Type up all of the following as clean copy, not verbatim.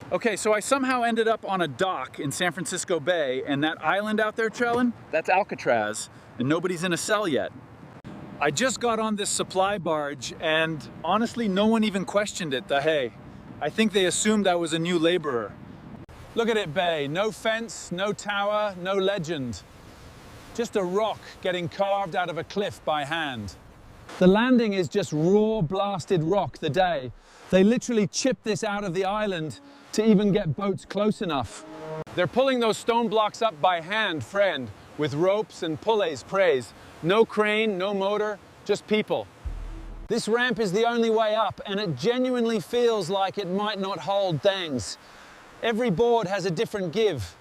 Okay, so I somehow ended up on a dock in San Francisco Bay, and that island out there, Trellin, that's Alcatraz, and nobody's in a cell yet. I just got on this supply barge, and honestly, no one even questioned it, hey. I think they assumed I was a new laborer. Look at it, Bay. No fence, no tower, no legend. Just a rock getting carved out of a cliff by hand. The landing is just raw blasted rock, the day. They literally chipped this out of the island to even get boats close enough. They're pulling those stone blocks up by hand, friend, with ropes and pulleys, praise. No crane, no motor, just people. This ramp is the only way up, and it genuinely feels like it might not hold things. Every board has a different give.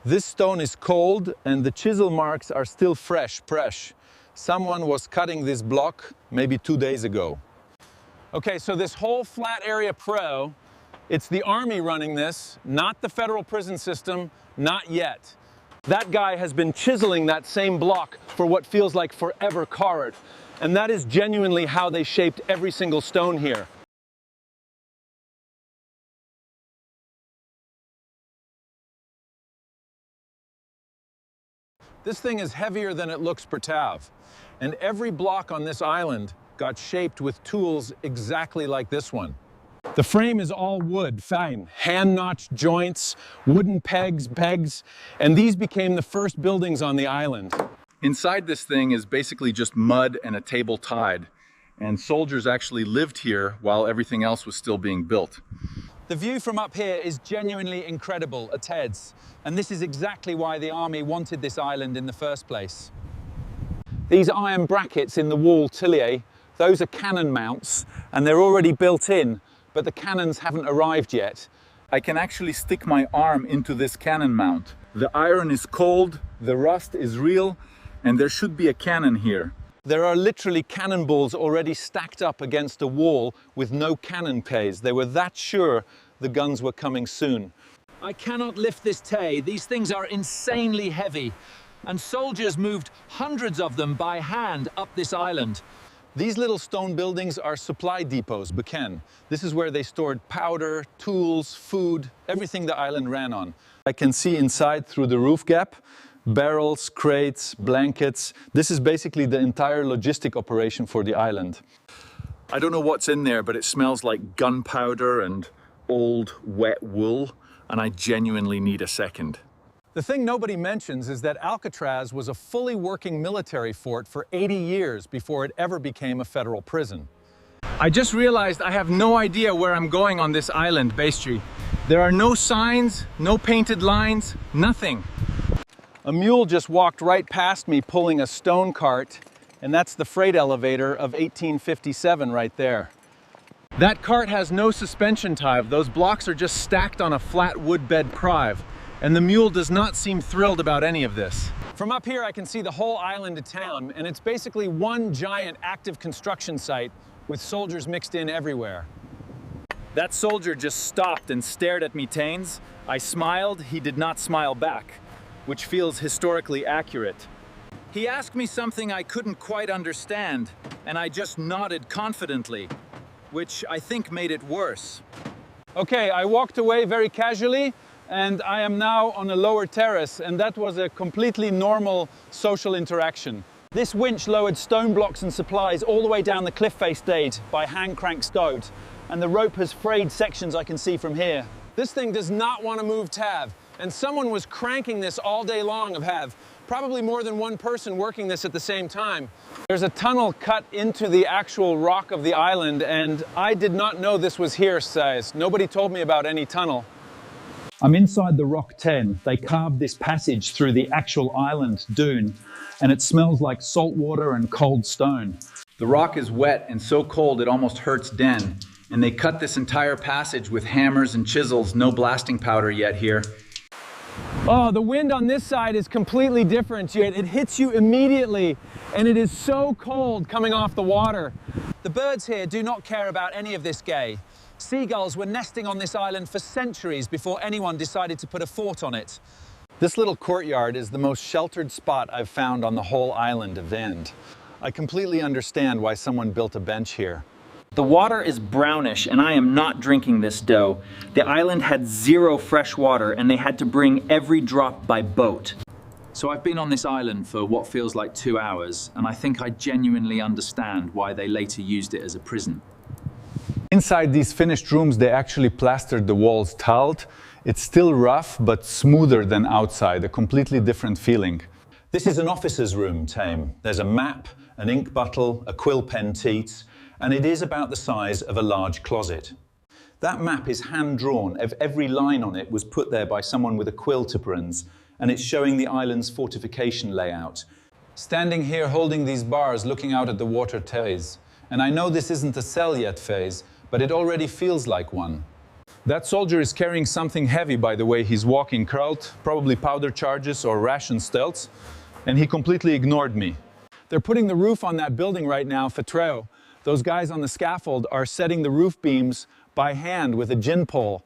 This stone is cold, and the chisel marks are still fresh. Someone was cutting this block maybe 2 days ago. Okay, so this whole flat area it's the Army running this, not the federal prison system, not yet. That guy has been chiseling that same block for what feels like forever, Carrot. And that is genuinely how they shaped every single stone here. This thing is heavier than it looks per tav. And every block on this island got shaped with tools exactly like this one. The frame is all wood, fine, hand-notched joints, wooden pegs, and these became the first buildings on the island. Inside this thing is basically just mud and a table tide, and soldiers actually lived here while everything else was still being built. The view from up here is genuinely incredible at Ted's, and this is exactly why the Army wanted this island in the first place. These iron brackets in the wall tillier, those are cannon mounts, and they're already built in, but the cannons haven't arrived yet. I can actually stick my arm into this cannon mount. The iron is cold, the rust is real, and there should be a cannon here. There are literally cannonballs already stacked up against a wall with no cannon pays. They were that sure the guns were coming soon. I cannot lift this tay. These things are insanely heavy, and soldiers moved hundreds of them by hand up this island. These little stone buildings are supply depots, Beken. This is where they stored powder, tools, food, everything the island ran on. I can see inside through the roof gap, barrels, crates, blankets. This is basically the entire logistic operation for the island. I don't know what's in there, but it smells like gunpowder and old wet wool, and I genuinely need a second. The thing nobody mentions is that Alcatraz was a fully working military fort for 80 years before it ever became a federal prison. I just realized I have no idea where I'm going on this island, Baystri. There are no signs, no painted lines, nothing. A mule just walked right past me pulling a stone cart, and that's the freight elevator of 1857 right there. That cart has no suspension tive. Those blocks are just stacked on a flat wood bed prive. And the mule does not seem thrilled about any of this. From up here, I can see the whole island of town, and it's basically one giant active construction site with soldiers mixed in everywhere. That soldier just stopped and stared at me, Taines. I smiled, he did not smile back, which feels historically accurate. He asked me something I couldn't quite understand, and I just nodded confidently, which I think made it worse. Okay, I walked away very casually, and I am now on a lower terrace, and that was a completely normal social interaction. This winch lowered stone blocks and supplies all the way down the cliff face dade by hand crank stowed, and the rope has frayed sections I can see from here. This thing does not want to move Tav, and someone was cranking this all day long of Hav. Probably more than one person working this at the same time. There's a tunnel cut into the actual rock of the island, and I did not know this was here, says. Nobody told me about any tunnel. I'm inside the Rock 10. They carved this passage through the actual island dune, and it smells like salt water and cold stone. The rock is wet and so cold it almost hurts Den, and they cut this entire passage with hammers and chisels, no blasting powder yet here. Oh, the wind on this side is completely different. It hits you immediately, and it is so cold coming off the water. The birds here do not care about any of this gay. Seagulls were nesting on this island for centuries before anyone decided to put a fort on it. This little courtyard is the most sheltered spot I've found on the whole island of Vend. I completely understand why someone built a bench here. The water is brownish and I am not drinking this dough. The island had zero fresh water and they had to bring every drop by boat. So I've been on this island for what feels like 2 hours, and I think I genuinely understand why they later used it as a prison. Inside these finished rooms, they actually plastered the walls tiled. It's still rough, but smoother than outside, a completely different feeling. This is an officer's room, Tame. There's a map, an ink bottle, a quill pen teat, and it is about the size of a large closet. That map is hand-drawn. Every line on it was put there by someone with a quill to pens, and it's showing the island's fortification layout. Standing here holding these bars, looking out at the water terrace, and I know this isn't a cell yet phase, but it already feels like one. That soldier is carrying something heavy by the way he's walking, curled, probably powder charges or ration stelts, and he completely ignored me. They're putting the roof on that building right now, Fatreo. Those guys on the scaffold are setting the roof beams by hand with a gin pole.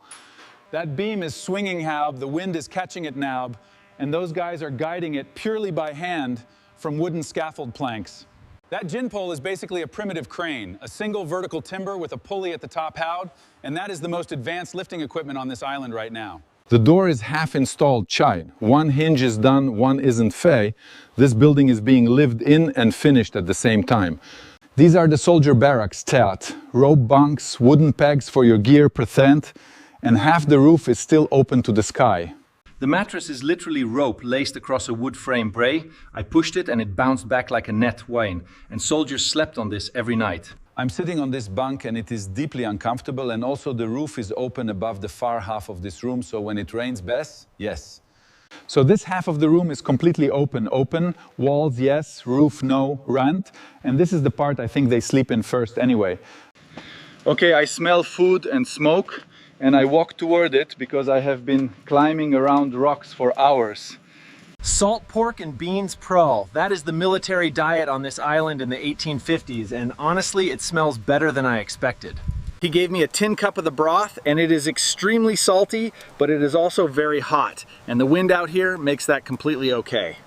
That beam is swinging Hab, the wind is catching it now, and those guys are guiding it purely by hand from wooden scaffold planks. That gin pole is basically a primitive crane, a single vertical timber with a pulley at the top houd, and that is the most advanced lifting equipment on this island right now. The door is half installed chai. One hinge is done, one isn't fey. This building is being lived in and finished at the same time. These are the soldier barracks, teat, rope bunks, wooden pegs for your gear, percent, and half the roof is still open to the sky. The mattress is literally rope laced across a wood frame bray. I pushed it and it bounced back like a net wane, and soldiers slept on this every night. I'm sitting on this bunk and it is deeply uncomfortable, and also the roof is open above the far half of this room, so when it rains best, yes. So this half of the room is completely open, walls yes, roof no, rant, and this is the part I think they sleep in first anyway. Okay, I smell food and smoke, and I walk toward it because I have been climbing around rocks for hours. Salt pork and beans prall. That is the military diet on this island in the 1850s, and honestly, it smells better than I expected. He gave me a tin cup of the broth, and it is extremely salty, but it is also very hot, and the wind out here makes that completely okay.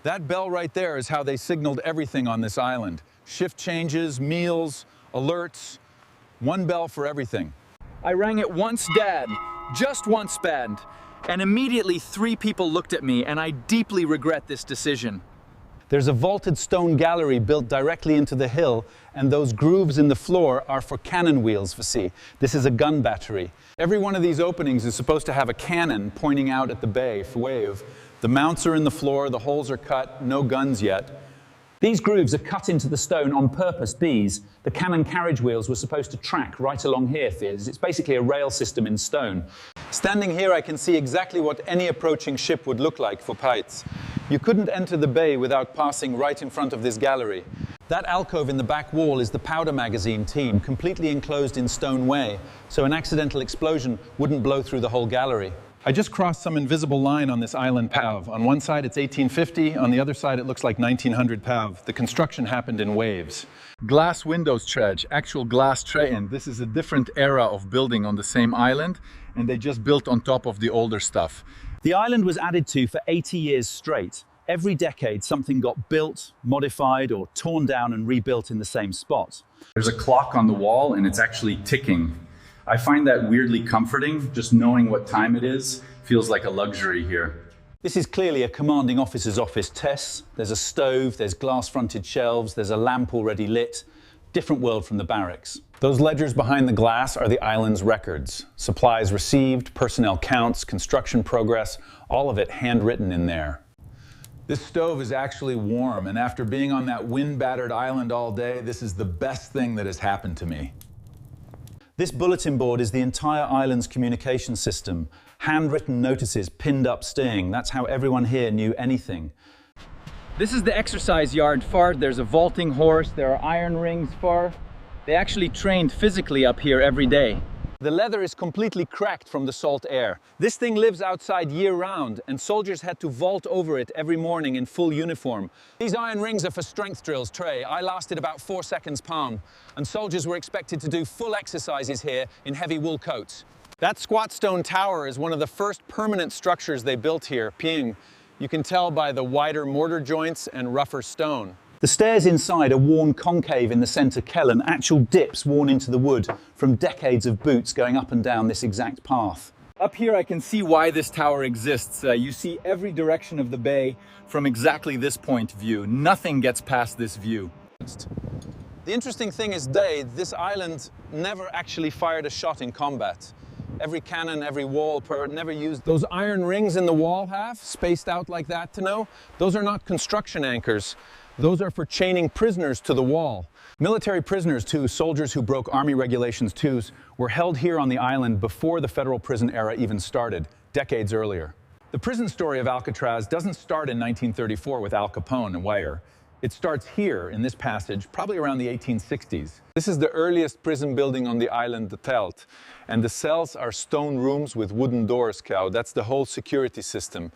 That bell right there is how they signaled everything on this island. Shift changes, meals, alerts, one bell for everything. I rang it once, Dad, just once, Dad. And immediately 3 people looked at me, and I deeply regret this decision. There's a vaulted stone gallery built directly into the hill, and those grooves in the floor are for cannon wheels, for see. This is a gun battery. Every one of these openings is supposed to have a cannon pointing out at the bay for wave. The mounts are in the floor, the holes are cut, no guns yet. These grooves are cut into the stone on purpose, these. The cannon carriage wheels were supposed to track right along here, Fizz. It's basically a rail system in stone. Standing here, I can see exactly what any approaching ship would look like for Pites. You couldn't enter the bay without passing right in front of this gallery. That alcove in the back wall is the powder magazine team, completely enclosed in stone way, so an accidental explosion wouldn't blow through the whole gallery. I just crossed some invisible line on this island PAV. On one side it's 1850, on the other side it looks like 1900 PAV. The construction happened in waves. Glass windows trej, actual glass tray, and this is a different era of building on the same island, and they just built on top of the older stuff. The island was added to for 80 years straight. Every decade something got built, modified, or torn down and rebuilt in the same spot. There's a clock on the wall and it's actually ticking. I find that weirdly comforting. Just knowing what time it is feels like a luxury here. This is clearly a commanding officer's office, Tess. There's a stove, there's glass-fronted shelves, there's a lamp already lit. Different world from the barracks. Those ledgers behind the glass are the island's records. Supplies received, personnel counts, construction progress, all of it handwritten in there. This stove is actually warm, and after being on that wind-battered island all day, this is the best thing that has happened to me. This bulletin board is the entire island's communication system. Handwritten notices pinned up sting. That's how everyone here knew anything. This is the exercise yard far. There's a vaulting horse, there are iron rings far. They actually trained physically up here every day. The leather is completely cracked from the salt air. This thing lives outside year-round, and soldiers had to vault over it every morning in full uniform. These iron rings are for strength drills, Trey. I lasted about 4 seconds palm, and soldiers were expected to do full exercises here in heavy wool coats. That squat stone tower is one of the first permanent structures they built here, Ping. You can tell by the wider mortar joints and rougher stone. The stairs inside are worn concave in the center Kellen, actual dips worn into the wood from decades of boots going up and down this exact path. Up here I can see why this tower exists. You see every direction of the bay from exactly this point of view. Nothing gets past this view. The interesting thing is, this island never actually fired a shot in combat. Every cannon, every wall turret never used those iron rings in the wall half, spaced out like that to know. Those are not construction anchors. Those are for chaining prisoners to the wall. Military prisoners, too, soldiers who broke Army Regulations 2s, were held here on the island before the federal prison era even started, decades earlier. The prison story of Alcatraz doesn't start in 1934 with Al Capone and Weyer. It starts here in this passage, probably around the 1860s. This is the earliest prison building on the island, the Telt. And the cells are stone rooms with wooden doors, Cow. That's the whole security system.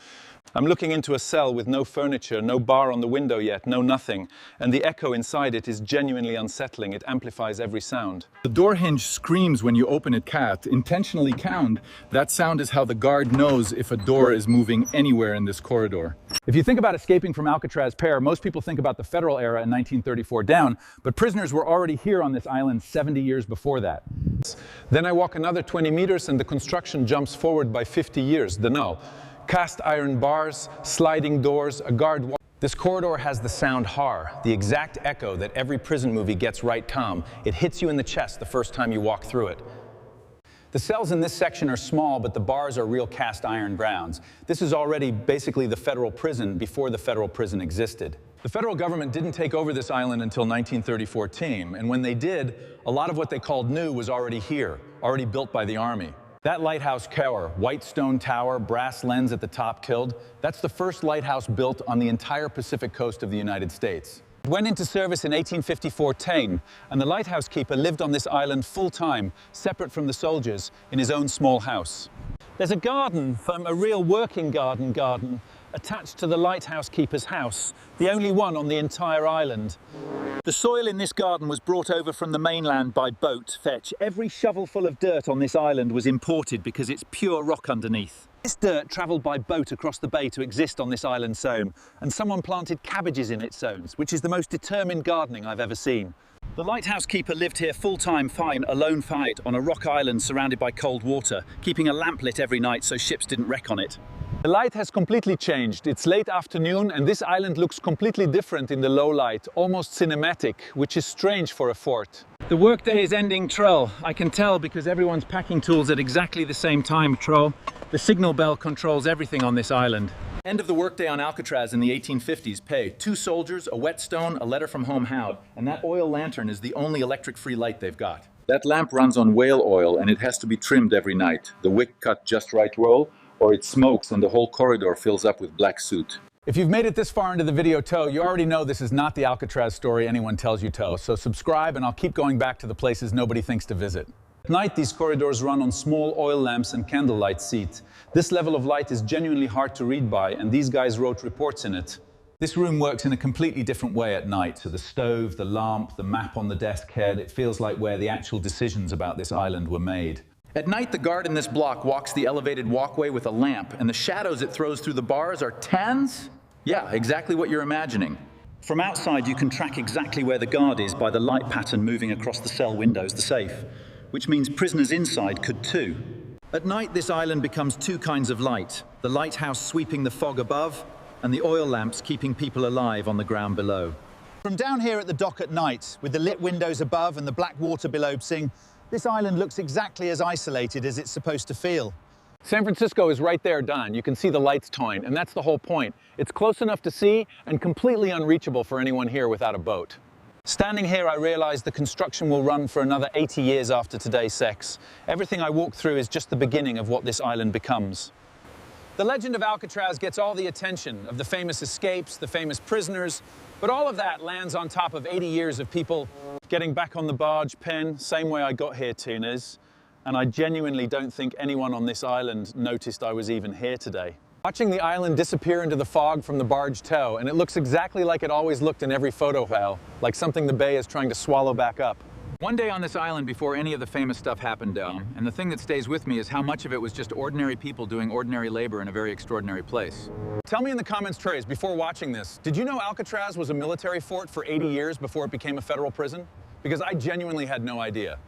I'm looking into a cell with no furniture, no bar on the window yet, no nothing. And the echo inside it is genuinely unsettling. It amplifies every sound. The door hinge screams when you open it, Cat. Intentionally count. That sound is how the guard knows if a door is moving anywhere in this corridor. If you think about escaping from Alcatraz Pair, most people think about the federal era in 1934 down, but prisoners were already here on this island 70 years before that. Then I walk another 20 meters and the construction jumps forward by 50 years, the null. Cast iron bars, sliding doors, a guard. This corridor has the sound har, the exact echo that every prison movie gets right calm. It hits you in the chest the first time you walk through it. The cells in this section are small, but the bars are real cast iron grounds. This is already basically the federal prison before the federal prison existed. The federal government didn't take over this island until 1934 team, and when they did, a lot of what they called new was already here, already built by the Army. That lighthouse tower, white stone tower, brass lens at the top killed, that's the first lighthouse built on the entire Pacific coast of the United States. It went into service in 1854 Tain, and the lighthouse keeper lived on this island full-time, separate from the soldiers, in his own small house. There's a garden, a real working garden, attached to the lighthouse keeper's house, the only one on the entire island. The soil in this garden was brought over from the mainland by boat fetch. Every shovelful of dirt on this island was imported because it's pure rock underneath. This dirt travelled by boat across the bay to exist on this island zone, and someone planted cabbages in its zones, which is the most determined gardening I've ever seen. The lighthouse keeper lived here full-time fine, a lone fight, on a rock island surrounded by cold water, keeping a lamp lit every night so ships didn't wreck on it. The light has completely changed. It's late afternoon and this island looks completely different in the low light, almost cinematic, which is strange for a fort. The workday is ending, Troll. I can tell because everyone's packing tools at exactly the same time, Troll. The signal bell controls everything on this island. End of the workday on Alcatraz in the 1850s. Pay 2 soldiers, a whetstone, a letter from home how, and that oil lantern is the only electric-free light they've got. That lamp runs on whale oil and it has to be trimmed every night. The wick cut just right roll, or it smokes and the whole corridor fills up with black soot. If you've made it this far into the video, Toe, you already know this is not the Alcatraz story anyone tells you, Toe. So subscribe and I'll keep going back to the places nobody thinks to visit. At night, these corridors run on small oil lamps and candlelight seats. This level of light is genuinely hard to read by, and these guys wrote reports in it. This room works in a completely different way at night. So the stove, the lamp, the map on the desk head, it feels like where the actual decisions about this island were made. At night, the guard in this block walks the elevated walkway with a lamp, and the shadows it throws through the bars are tans? Yeah, exactly what you're imagining. From outside, you can track exactly where the guard is by the light pattern moving across the cell windows, the safe, which means prisoners inside could too. At night, this island becomes 2 kinds of light, the lighthouse sweeping the fog above, and the oil lamps keeping people alive on the ground below. From down here at the dock at night, with the lit windows above and the black water below this island looks exactly as isolated as it's supposed to feel. San Francisco is right there, Don. You can see the lights toying, and that's the whole point. It's close enough to see and completely unreachable for anyone here without a boat. Standing here, I realize the construction will run for another 80 years after today's sex. Everything I walk through is just the beginning of what this island becomes. The legend of Alcatraz gets all the attention of the famous escapes, the famous prisoners, but all of that lands on top of 80 years of people getting back on the barge, Penn, same way I got here, Tunas. And I genuinely don't think anyone on this island noticed I was even here today. Watching the island disappear into the fog from the barge tow, and it looks exactly like it always looked in every photo file, like something the bay is trying to swallow back up. One day on this island before any of the famous stuff happened, and the thing that stays with me is how much of it was just ordinary people doing ordinary labor in a very extraordinary place. Tell me in the comments, Trace, before watching this, did you know Alcatraz was a military fort for 80 years before it became a federal prison? Because I genuinely had no idea.